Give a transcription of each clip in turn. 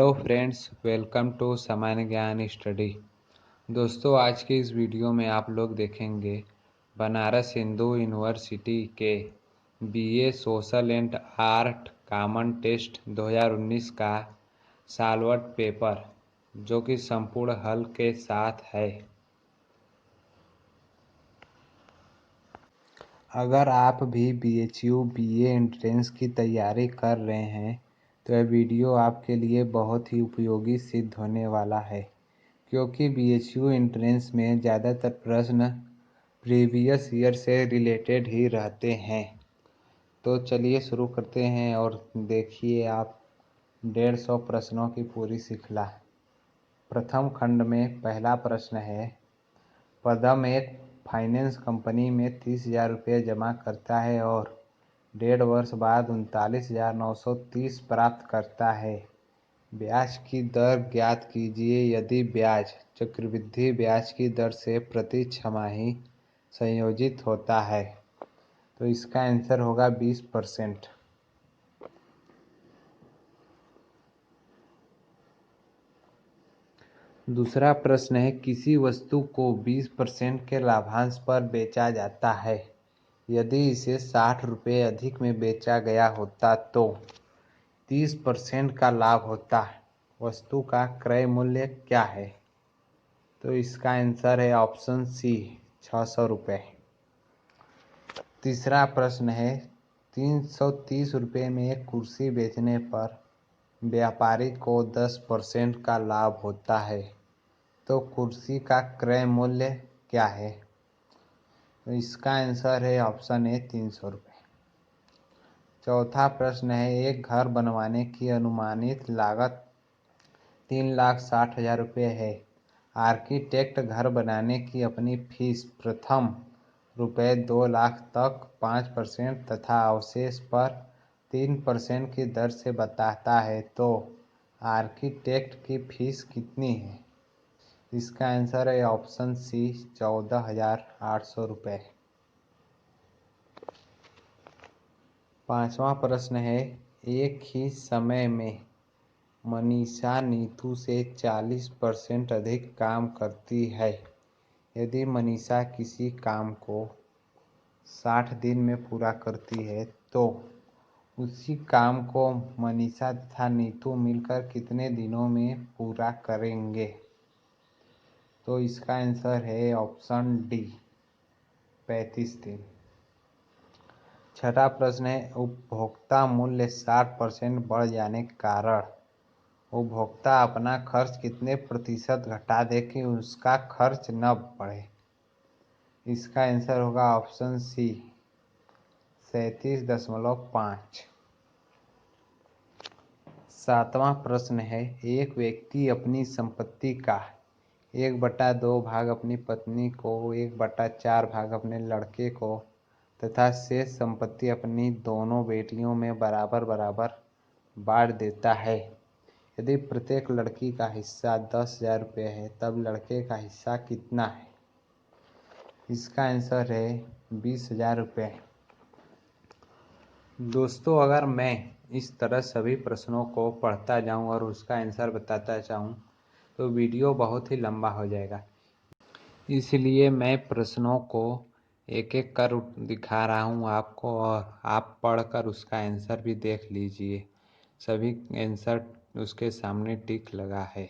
Hello friends, welcome to सामान्य ज्ञान study. दोस्तों, आज की इस वीडियो में आप लोग देखेंगे बनारस हिंदू यूनिवर्सिटी के BA social and art common test 2019 का सॉल्व्ड पेपर, जो कि संपूर्ण हल के साथ है। अगर आप भी बीएचयू बीए एंट्रेंस की तैयारी कर रहे हैं तो यह वीडियो आपके लिए बहुत ही उपयोगी सिद्ध होने वाला है, क्योंकि बीएचयू एंट्रेंस में ज़्यादातर प्रश्न प्रीवियस ईयर से रिलेटेड ही रहते हैं। तो चलिए शुरू करते हैं और देखिए आप 150 प्रश्नों की पूरी श्रृंखला। प्रथम खंड में पहला प्रश्न है, पदम एक फाइनेंस कंपनी में 30,000 रुपये जमा करता है और 1.5 वर्ष बाद 39,930 प्राप्त करता है। ब्याज की दर ज्ञात कीजिए यदि ब्याज चक्रवृद्धि ब्याज की दर से प्रति छमाही संयोजित होता है। तो इसका आंसर होगा 20%। दूसरा प्रश्न है, किसी वस्तु को 20% के लाभांश पर बेचा जाता है। यदि इसे 60 रुपये अधिक में बेचा गया होता तो 30% का लाभ होता। वस्तु का क्रय मूल्य क्या है? तो इसका आंसर है ऑप्शन सी, 600 रुपये। तीसरा प्रश्न है, 330 रुपये में एक कुर्सी बेचने पर व्यापारी को 10% का लाभ होता है। तो कुर्सी का क्रय मूल्य क्या है? तो इसका आंसर है ऑप्शन ए, 300 रुपये। चौथा प्रश्न है, एक घर बनवाने की अनुमानित लागत 3,60,000 रुपये है। आर्किटेक्ट घर बनाने की अपनी फीस प्रथम रुपये 2 लाख तक 5% तथा अवशेष पर 3% की दर से बताता है, तो आर्किटेक्ट की फीस कितनी है? इसका आंसर है ऑप्शन सी, 14,800 रुपये। पांचवा प्रश्न है, एक ही समय में मनीषा नीतू से 40% अधिक काम करती है। यदि मनीषा किसी काम को 60 दिन में पूरा करती है तो उसी काम को मनीषा तथा नीतू मिलकर कितने दिनों में पूरा करेंगे? तो इसका आंसर है ऑप्शन डी, 35 दिन। छठा प्रश्न है, उपभोक्ता मूल्य 60% बढ़ जाने के कारण उपभोक्ता अपना खर्च कितने प्रतिशत घटा दे कि उसका खर्च न बढ़े? इसका आंसर होगा ऑप्शन सी, 37.5। सातवां प्रश्न है, एक व्यक्ति अपनी संपत्ति का 1/2 भाग अपनी पत्नी को, 1/4 भाग अपने लड़के को तथा शेष संपत्ति अपनी दोनों बेटियों में बराबर बराबर बांट देता है। यदि प्रत्येक लड़की का हिस्सा 10,000 रुपये है, तब लड़के का हिस्सा कितना है? इसका आंसर है 20,000 रुपये। दोस्तों, अगर मैं इस तरह सभी प्रश्नों को पढ़ता जाऊं और उसका आंसर बताता जाऊं तो वीडियो बहुत ही लंबा हो जाएगा। इसलिए मैं प्रश्नों को एक एक कर दिखा रहा हूं आपको, और आप पढ़कर उसका आंसर भी देख लीजिए। सभी आंसर उसके सामने टिक लगा है।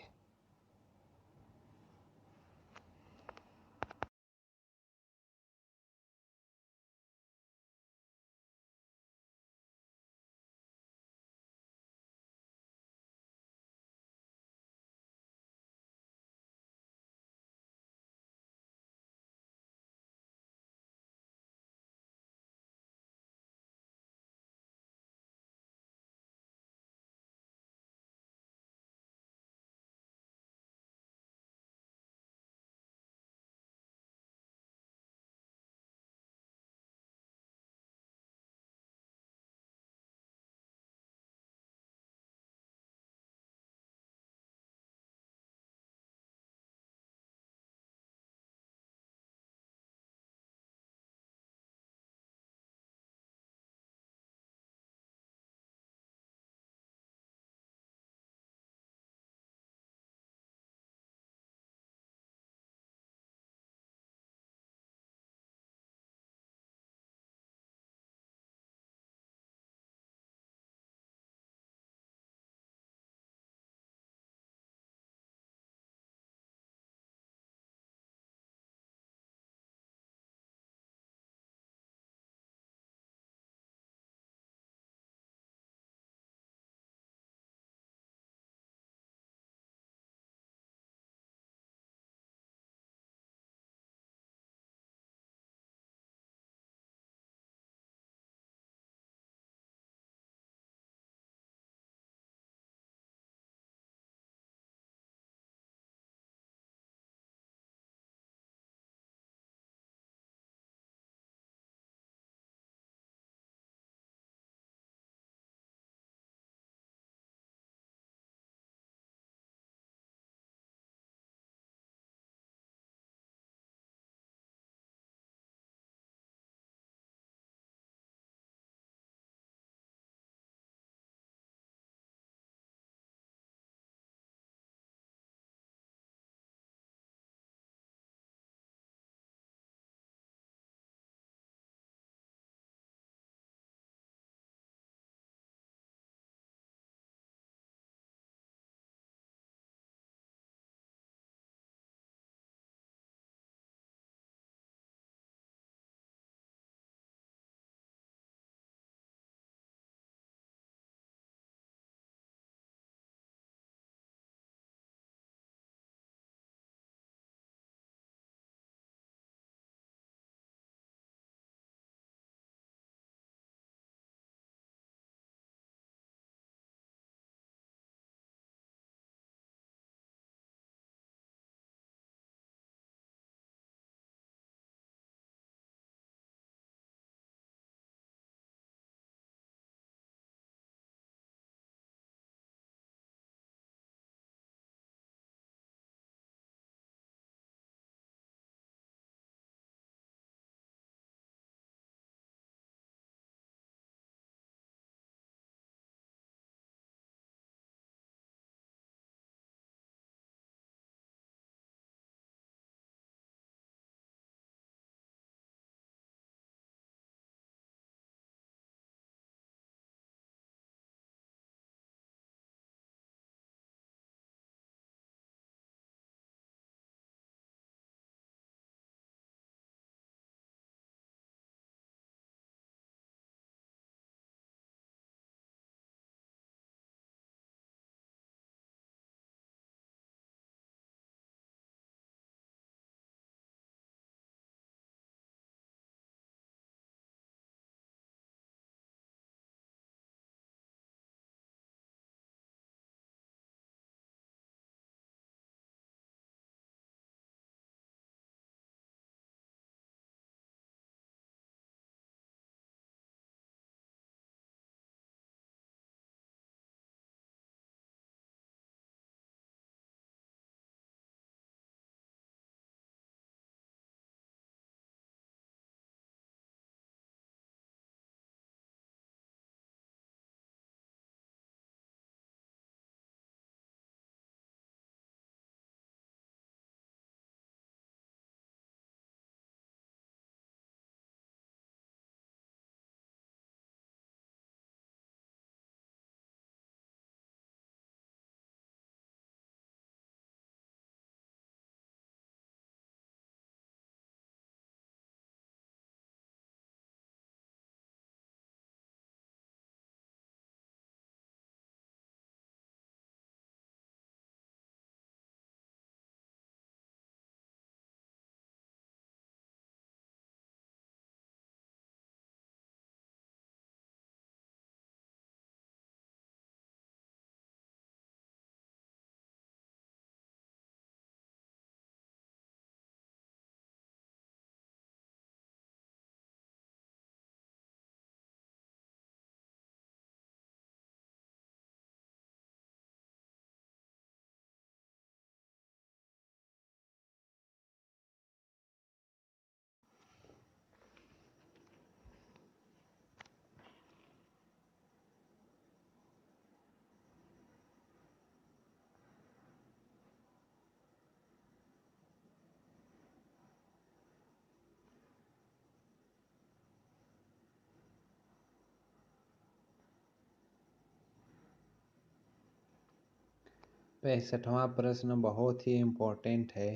65वां प्रश्न बहुत ही इम्पोर्टेंट है।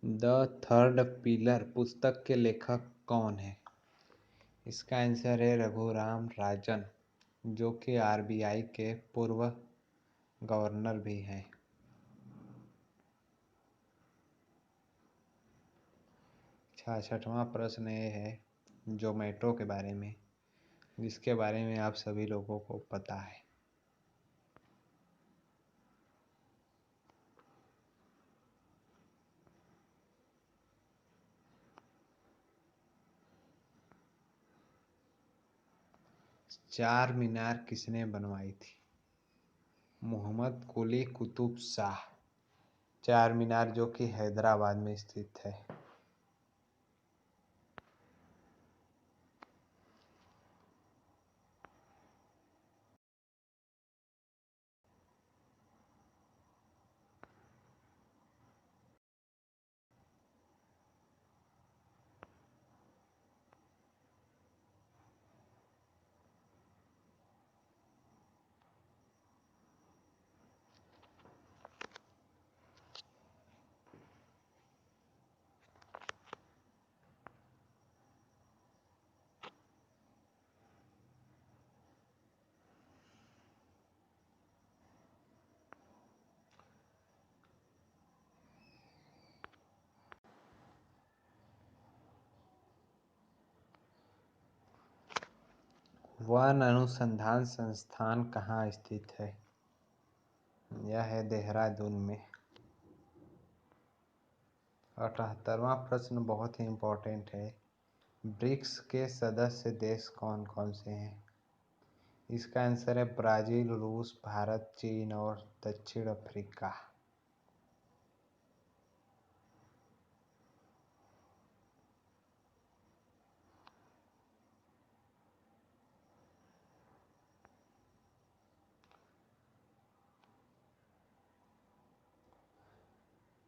द थर्ड पिलर पुस्तक के लेखक कौन है? इसका आंसर है रघुराम राजन, जो कि आरबीआई के पूर्व गवर्नर भी हैं। 66वां प्रश्न ये है जोमेटो के बारे में, जिसके बारे में आप सभी लोगों को पता है। चार मीनार किसने बनवाई थी? मोहम्मद कुली कुतुब शाह। चार मीनार जो कि हैदराबाद में स्थित है। वन अनुसंधान संस्थान कहाँ स्थित है? यह है देहरादून में। 78वां प्रश्न बहुत ही इम्पोर्टेंट है। ब्रिक्स के सदस्य देश कौन कौन से हैं? इसका आंसर है ब्राज़ील, रूस, भारत, चीन और दक्षिण अफ्रीका।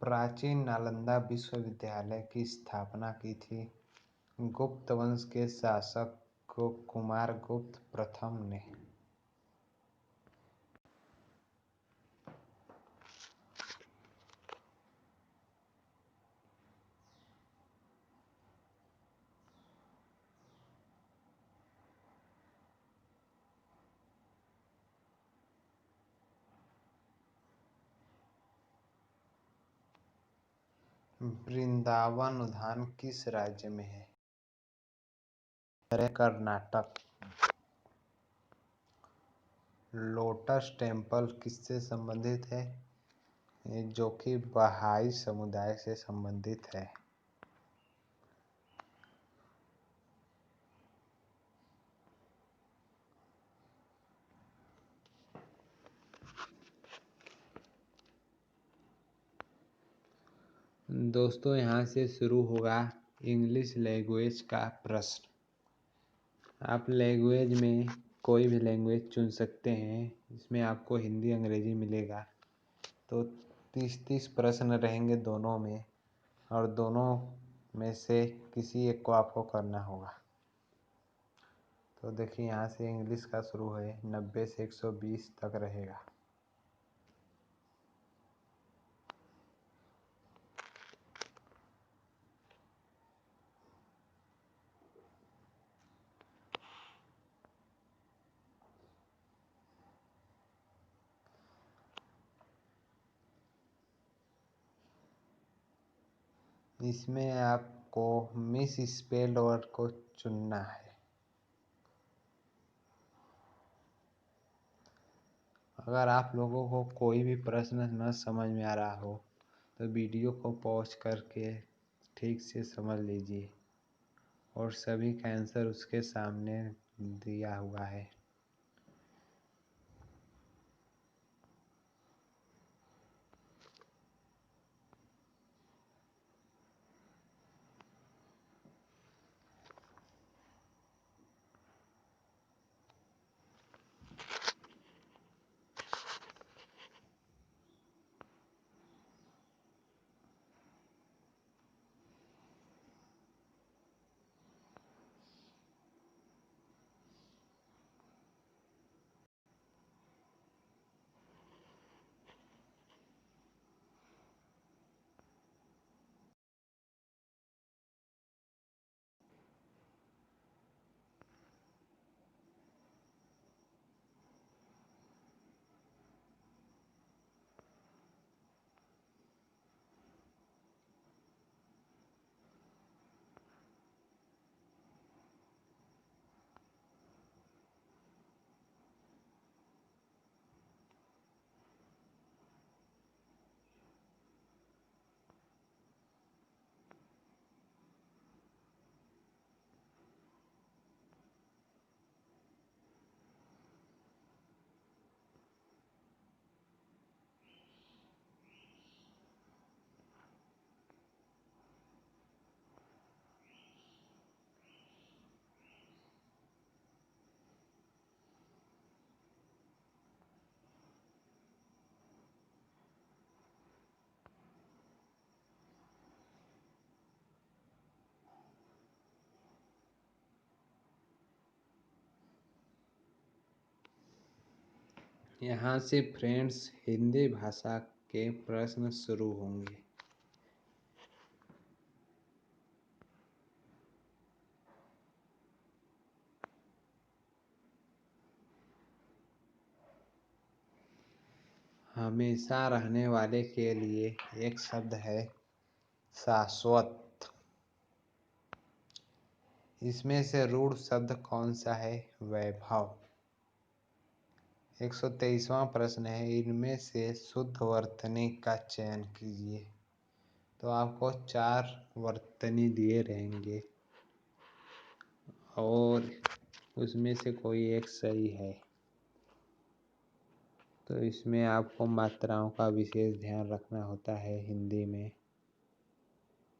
प्राचीन नालंदा विश्वविद्यालय की स्थापना की थी गुप्त वंश के शासक कुमारगुप्त प्रथम ने। वृंदावन उद्यान किस राज्य में है? कर्नाटक। लोटस टेम्पल किससे संबंधित है? जो कि बहाई समुदाय से संबंधित है। दोस्तों, यहाँ से शुरू होगा इंग्लिश लैंग्वेज का प्रश्न। आप लैंग्वेज में कोई भी लैंग्वेज चुन सकते हैं। इसमें आपको हिंदी अंग्रेजी मिलेगा। तो 30-30 प्रश्न रहेंगे दोनों में, और दोनों में से किसी एक को आपको करना होगा। तो देखिए, यहाँ से इंग्लिश का शुरू है, 90 से 120 तक रहेगा। इसमें आपको मिस स्पेल्ड वर्ड को चुनना है। अगर आप लोगों को कोई भी प्रश्न न समझ में आ रहा हो तो वीडियो को पॉज करके ठीक से समझ लीजिए, और सभी का आंसर उसके सामने दिया हुआ है। यहाँ से फ्रेंड्स हिंदी भाषा के प्रश्न शुरू होंगे। हमेशा रहने वाले के लिए एक शब्द है शाश्वत। इसमें से रूढ़ शब्द कौन सा है? वैभव। 123वां प्रश्न है, इनमें से शुद्ध वर्तनी का चयन कीजिए। तो आपको 4 वर्तनी दिए रहेंगे और उसमें से कोई एक सही है। तो इसमें आपको मात्राओं का विशेष ध्यान रखना होता है हिंदी में।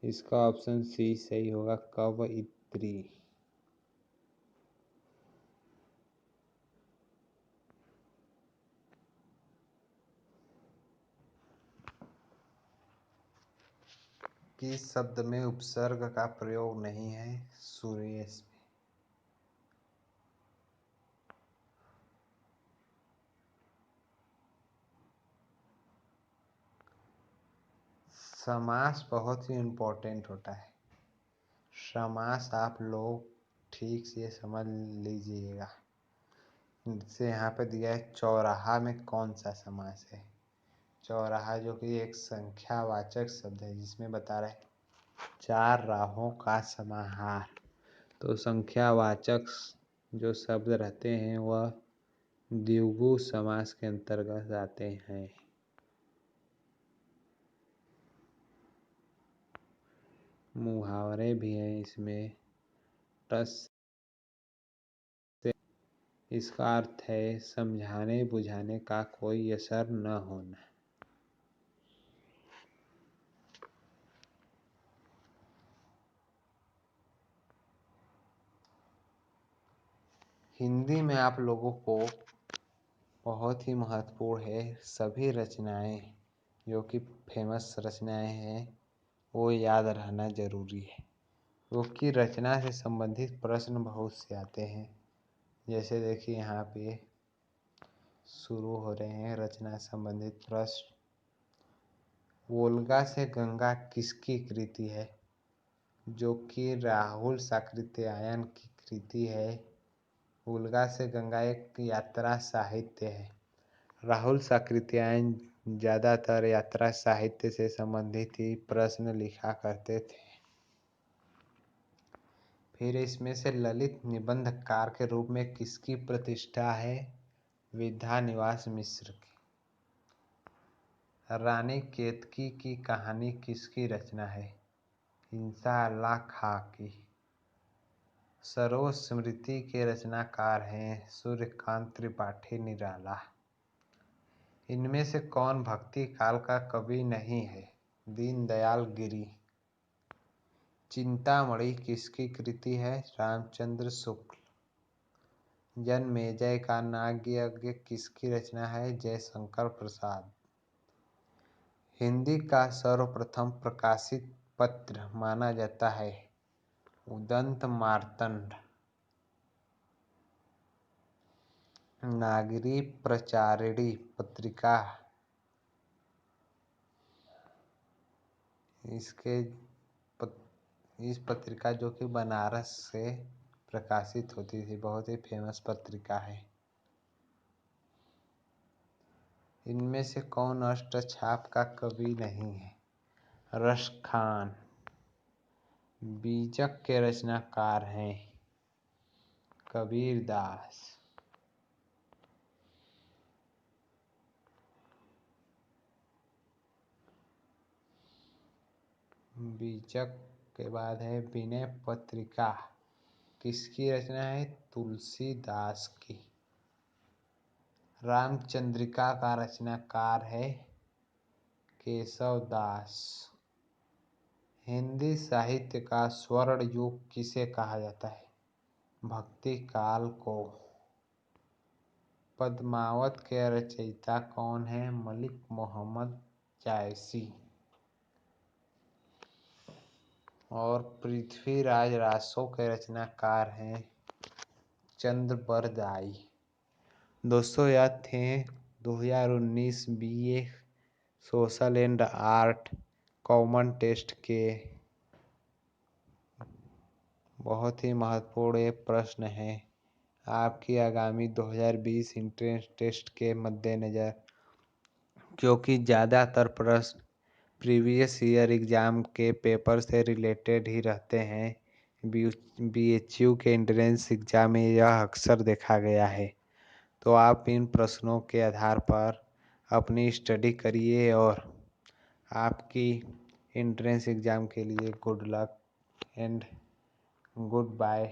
इसका ऑप्शन सी सही होगा, कवयित्री। किस शब्द में उपसर्ग का प्रयोग नहीं है? सुरेश में। समास बहुत ही इम्पोर्टेंट होता है। समास आप लोग ठीक से समझ लीजिएगा। जैसे यहाँ पे दिया है चौराहा में कौन सा समास है? चौराहा जो कि एक संख्यावाचक शब्द है, जिसमें बता रहा है 4 राहों का समाहार। तो संख्यावाचक जो शब्द रहते हैं वह द्विगु समास के अंतर्गत आते हैं। मुहावरे भी हैं इसमें। टस, इसका अर्थ है समझाने बुझाने का कोई असर न होना। हिंदी में आप लोगों को बहुत ही महत्वपूर्ण है, सभी रचनाएं जो कि फेमस रचनाएं हैं वो याद रहना जरूरी है, क्योंकि रचना से संबंधित प्रश्न बहुत से आते हैं। जैसे देखिए यहाँ पे शुरू हो रहे हैं रचना संबंधित प्रश्न। वोल्गा से गंगा किसकी कृति है? जो कि राहुल साकृत्यायन की कृति है। वोल्गा से गंगा एक यात्रा साहित्य है। राहुल साकृत्यायन ज़्यादातर यात्रा साहित्य से संबंधित ही प्रश्न लिखा करते थे। फिर इसमें से ललित निबंधकार के रूप में किसकी प्रतिष्ठा है? विद्यानिवास मिश्र की। रानी केतकी की कहानी किसकी रचना है? हिंसा अल्लाह खां की। सरोज स्मृति के रचनाकार हैं सूर्यकांत त्रिपाठी निराला। इनमें से कौन भक्ति काल का कवि नहीं है? दीनदयाल गिरी। चिंतामणि किसकी कृति है? रामचंद्र शुक्ल। जनमेजय का नाग्यज्ञ किसकी रचना है? जयशंकर प्रसाद। हिंदी का सर्वप्रथम प्रकाशित पत्र माना जाता है उदंत मार्तंड। नागरी प्रचारिणी पत्रिका इस पत्रिका जो कि बनारस से प्रकाशित होती थी, बहुत ही फेमस पत्रिका है। इनमें से कौन अष्टछाप का कवि नहीं है? रश खान। बीजक के रचनाकार हैं कबीर दास। बीजक के बाद है विनय पत्रिका, किसकी रचना है? तुलसीदास की। रामचंद्रिका का रचनाकार है केशव दास। हिंदी साहित्य का स्वर्ण युग किसे कहा जाता है? भक्ति काल को। पद्मावत के रचयिता कौन है? मलिक मोहम्मद जायसी। और पृथ्वीराज रासो के रचनाकार हैं चंद्रबरदाई। दोस्तों, यह थे 2019 BA social and art common test के बहुत ही महत्वपूर्ण ये प्रश्न है। आपकी आगामी 2020 एंट्रेंस टेस्ट के मद्देनज़र, क्योंकि ज़्यादातर प्रश्न प्रीवियस ईयर एग्ज़ाम के पेपर से रिलेटेड ही रहते हैं, बीएचयू के एंट्रेंस एग्ज़ाम में यह अक्सर देखा गया है। तो आप इन प्रश्नों के आधार पर अपनी स्टडी करिए और आपकी एंट्रेंस एग्ज़ाम के लिए good luck and good bye.